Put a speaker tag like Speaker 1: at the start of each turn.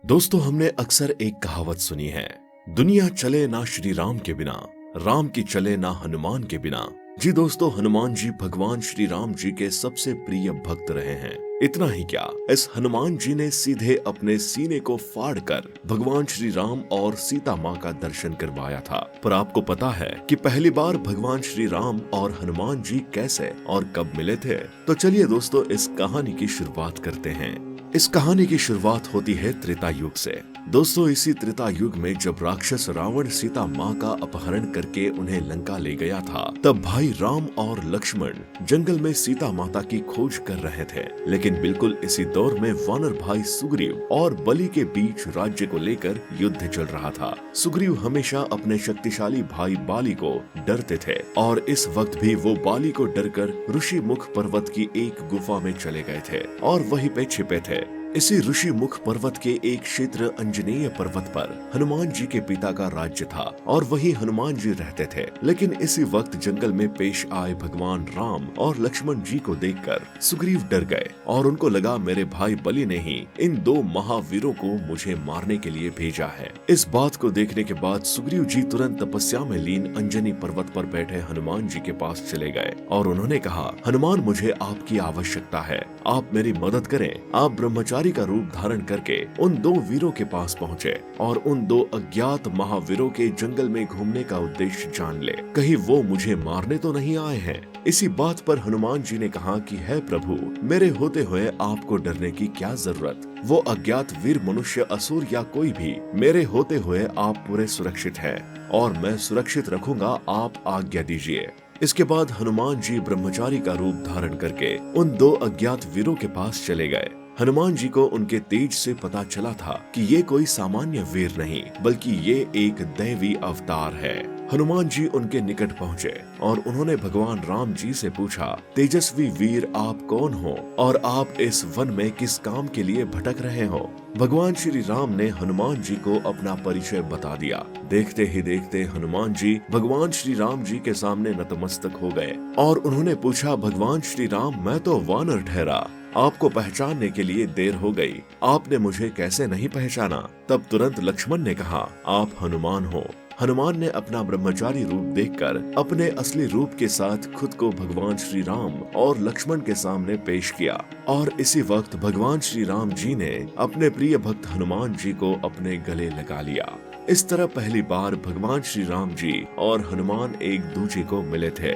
Speaker 1: दोस्तों, हमने अक्सर एक कहावत सुनी है, दुनिया चले ना श्री राम के बिना, राम की चले ना हनुमान के बिना। जी दोस्तों, हनुमान जी भगवान श्री राम जी के सबसे प्रिय भक्त रहे हैं। इतना ही क्या, इस हनुमान जी ने सीधे अपने सीने को फाड़ कर भगवान श्री राम और सीता माँ का दर्शन करवाया था। पर आपको पता है कि पहली बार भगवान श्री राम और हनुमान जी कैसे और कब मिले थे? तो चलिए दोस्तों, इस कहानी की शुरुआत करते हैं। इस कहानी की शुरुआत होती है त्रेता युग से। दोस्तों, इसी त्रेता युग में जब राक्षस रावण सीता माँ का अपहरण करके उन्हें लंका ले गया था, तब भाई राम और लक्ष्मण जंगल में सीता माता की खोज कर रहे थे। लेकिन बिल्कुल इसी दौर में वानर भाई सुग्रीव और बलि के बीच राज्य को लेकर युद्ध चल रहा था। सुग्रीव हमेशा अपने शक्तिशाली भाई बाली को डरते थे और इस वक्त भी वो बाली को डरकर ऋषि मुख पर्वत की एक गुफा में चले गए थे और वहीं पे छिपे थे। इसी ऋषि मुख पर्वत के एक क्षेत्र अंजनेय पर्वत पर हनुमान जी के पिता का राज्य था और वही हनुमान जी रहते थे। लेकिन इसी वक्त जंगल में पेश आए भगवान राम और लक्ष्मण जी को देखकर सुग्रीव डर गए और उनको लगा, मेरे भाई बलि ने ही इन दो महावीरों को मुझे मारने के लिए भेजा है। इस बात को देखने के बाद सुग्रीव जी तुरंत तपस्या में लीन अंजनी पर्वत पर बैठे हनुमान जी के पास चले गए और उन्होंने कहा, हनुमान, मुझे आपकी आवश्यकता है, आप मेरी मदद करें। आप ब्रह्मचारी का रूप धारण करके उन दो वीरों के पास पहुँचे और उन दो अज्ञात महावीरों के जंगल में घूमने का उद्देश्य जान ले, कहीं वो मुझे मारने तो नहीं आए हैं। इसी बात पर हनुमान जी ने कहा कि है प्रभु, मेरे होते हुए आपको डरने की क्या जरूरत। वो अज्ञात वीर मनुष्य, असुर या कोई भी, मेरे होते हुए आप पूरे सुरक्षित हैं और मैं सुरक्षित रखूंगा, आप आज्ञा दीजिए। इसके बाद हनुमान जी ब्रह्मचारी का रूप धारण करके उन दो अज्ञात वीरों के पास चले गए। हनुमान जी को उनके तेज से पता चला था कि ये कोई सामान्य वीर नहीं, बल्कि ये एक दैवी अवतार है। हनुमान जी उनके निकट पहुँचे और उन्होंने भगवान राम जी से पूछा, तेजस्वी वीर, आप कौन हो और आप इस वन में किस काम के लिए भटक रहे हो? भगवान श्री राम ने हनुमान जी को अपना परिचय बता दिया। देखते ही देखते हनुमान जी भगवान श्री राम जी के सामने नतमस्तक हो गए और उन्होंने पूछा, भगवान श्री राम, मैं तो वानर ठहरा, आपको पहचानने के लिए देर हो गई, आपने मुझे कैसे नहीं पहचाना? तब तुरंत लक्ष्मण ने कहा, आप हनुमान हो। हनुमान ने अपना ब्रह्मचारी रूप देखकर अपने असली रूप के साथ खुद को भगवान श्री राम और लक्ष्मण के सामने पेश किया और इसी वक्त भगवान श्री राम जी ने अपने प्रिय भक्त हनुमान जी को अपने गले लगा लिया। इस तरह पहली बार भगवान श्री राम जी और हनुमान एक दूसरे को मिले थे।